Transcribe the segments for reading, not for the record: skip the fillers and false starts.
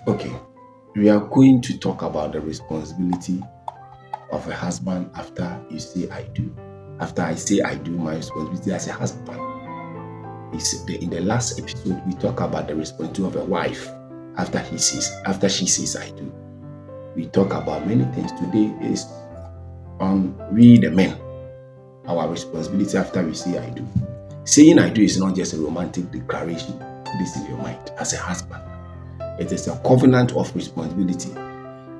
Okay, we are going to talk about the responsibility of a husband after you say I do. After I say I do, my responsibility as a husband. In the last episode, we talk about the responsibility of a wife after she says I do. We talk about many things. Today is on we the men, our responsibility after we say I do. Saying I do is not just a romantic declaration. This in your mind as a husband. It is a covenant of responsibility.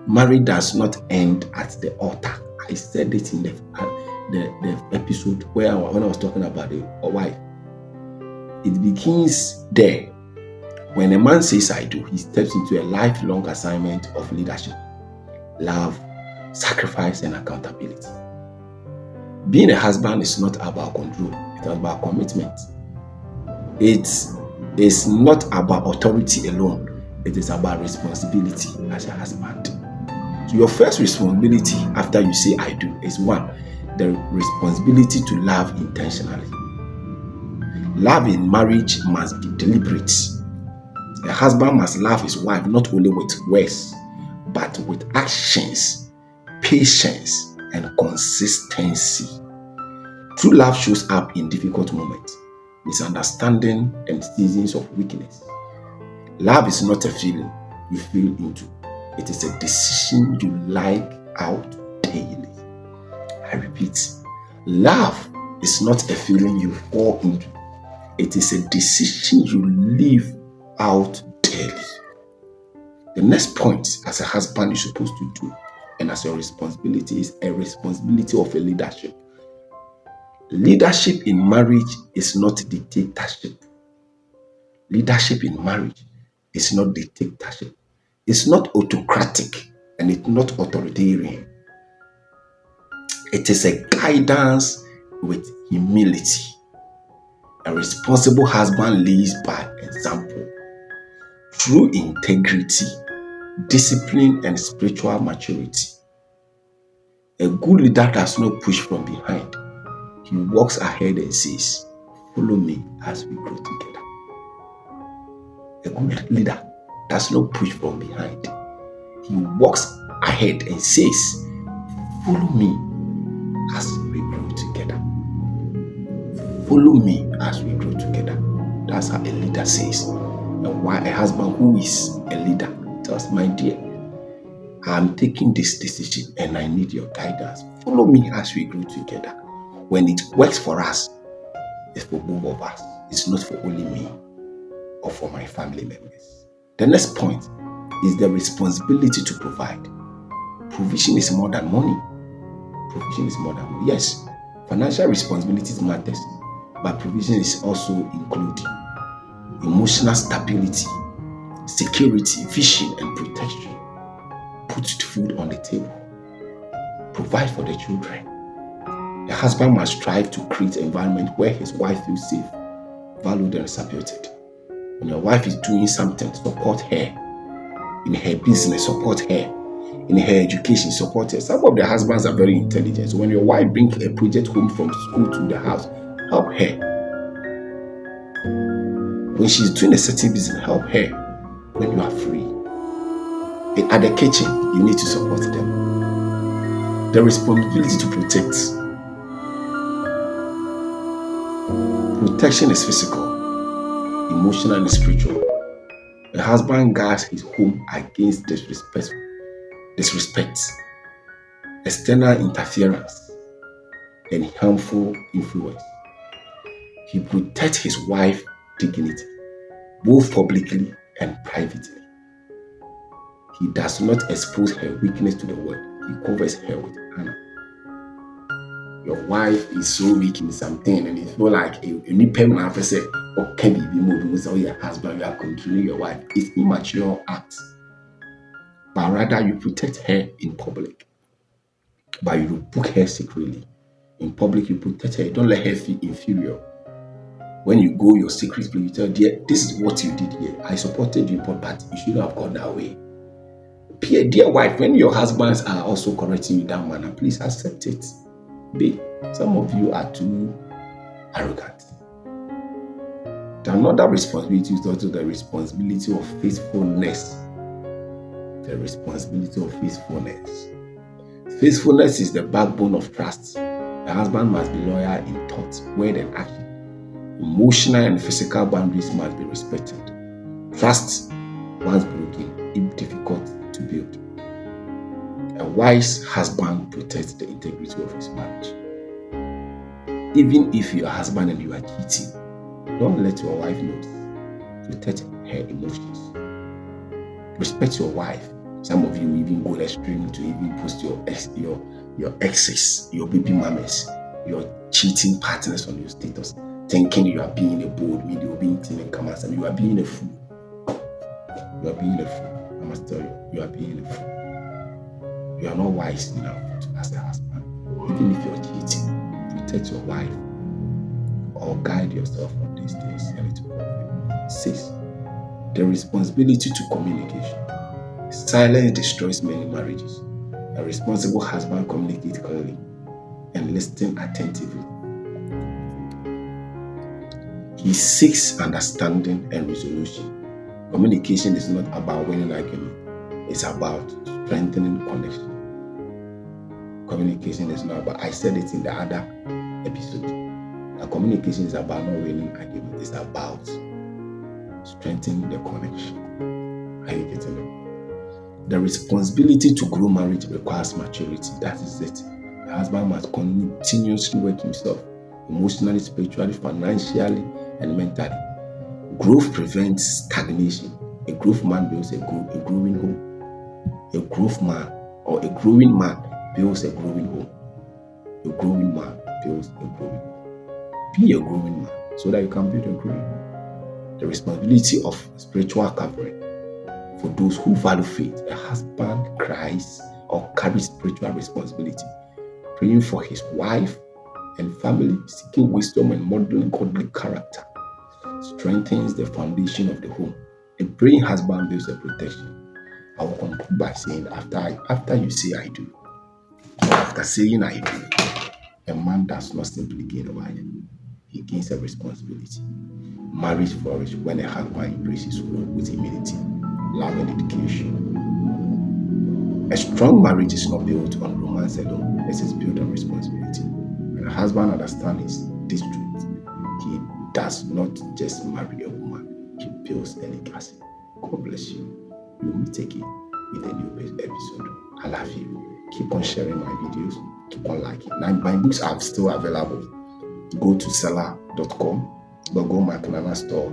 Marriage does not end at the altar. I said it in the episode when I was talking about a wife. It begins there. When a man says I do, he steps into a lifelong assignment of leadership, love, sacrifice, and accountability. Being a husband is not about control, it's about commitment. It is not about authority alone, it is about responsibility as a husband. So your first responsibility after you say I do is one, the responsibility to love intentionally. Love in marriage must be deliberate. A husband must love his wife not only with words, but with actions, patience, and consistency. True love shows up in difficult moments, misunderstanding, and seasons of weakness. Love is not a feeling you feel into. It is a decision you live out daily. I repeat, love is not a feeling you fall into. It is a decision you live out daily. The next point as a husband you're supposed to do and as your responsibility is a responsibility of a leadership. Leadership in marriage is not dictatorship. Leadership in marriage is not dictatorship. It's not autocratic and it's not authoritarian. It is a guidance with humility. A responsible husband leads by example. Through integrity, discipline, and spiritual maturity. A good leader does not push from behind. He walks ahead and says, follow me as we grow together. A good leader does not push from behind. He walks ahead and says, follow me as we grow together. Follow me as we grow together. That's how a leader says. And why a husband who is a leader tells, my dear, I'm taking this decision and I need your guidance. Follow me as we grow together. When it works for us, it's for both of us. It's not for only me or for my family members. The next point is the responsibility to provide. Provision is more than money. Provision is more than money. Yes, financial responsibilities matters, but provision is also including emotional stability, security, vision, and protection. Put food on the table. Provide for the children. The husband must strive to create an environment where his wife feels safe, valued, and supported. When your wife is doing something, support her. In her business, support her. In her education, support her. Some of the husbands are very intelligent. So when your wife brings a project home from school to the house, help her. When she's doing a certain business, help her when you are free. And at the kitchen, you need to support them. The responsibility to protect. Protection is physical, emotional, and spiritual. The husband guards his home against disrespect, external interference, and harmful influence. He protects his wife's dignity, both publicly and privately. He does not expose her weakness to the world. He covers her with honor. Your wife is so weak in something and you feel like any parent have said, okay, be moving with your husband, you are controlling your wife. It's immature act. But rather you protect her in public. But you rebuke her secretly. In public, you protect her. You don't let her feel inferior. When you go your secret place, you tell, dear, this is what you did here. I supported you, but you shouldn't have gone that way. Dear wife, when your husbands are also correcting you in that manner, please accept it. Babe, some of you are too arrogant. Another responsibility is also the responsibility of faithfulness the responsibility of faithfulness. Faithfulness is the backbone of trust. The husband must be loyal in thought, word, and action. Emotional and physical boundaries must be respected. Trust, once broken, is difficult to build. A wise husband protects the integrity of his marriage. Even if you're a husband and you are cheating, don't let your wife know. Protect her emotions. Respect your wife. Some of you even go extreme to even post your exes, your baby mamas, your cheating partners on your status, thinking you are being a bold media, being team and come and you are being a fool. You are being a fool. I must tell you, you are being a fool. You are not wise enough as a husband. Even if you're cheating, protect your wife or guide yourself on these things. 6. The responsibility to communication. Silence destroys many marriages. A responsible husband communicates clearly and listens attentively. He seeks understanding and resolution. Communication is not about winning argument. It's about strengthening connection. Communication is not about, I said it in the other episode. Communication is about not winning argument. It's about strengthening the connection. Are you getting it? The responsibility to grow marriage requires maturity. That is it. The husband must continuously work himself, emotionally, spiritually, financially, and mentally. Growth prevents stagnation. A growth man builds a growing home. A growth man or a growing man builds a growing home. A growing man builds a growing home. Be a growing man so that you can build a growing home. The responsibility of spiritual covering. For those who value faith, a husband cries or carries spiritual responsibility, praying for his wife and family, seeking wisdom and modeling godly character, strengthens the foundation of the home. A praying husband builds a protection. I will conclude by saying, after you say I do, or after saying I do, a man does not simply gain a wife, he gains a responsibility. Marriage flourishes when a husband embraces with humility, love, and dedication. A strong marriage is not built on romance alone, it is built on responsibility. When a husband understands this truth, he does not just marry a woman, he builds a legacy. God bless you. We will meet again with a new episode. I love you. Keep on sharing my videos, keep on liking. Now, my books are still available. Go to seller.com, but go McNana store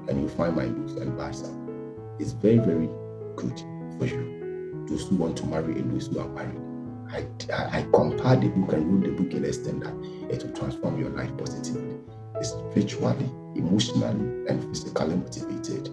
and you'll find my books and buy some. It's very, very good for you. Those who want to marry and those who are married. I compare the book and wrote the book in a extent that it will transform your life positively. It's spiritually, emotionally, and physically motivated.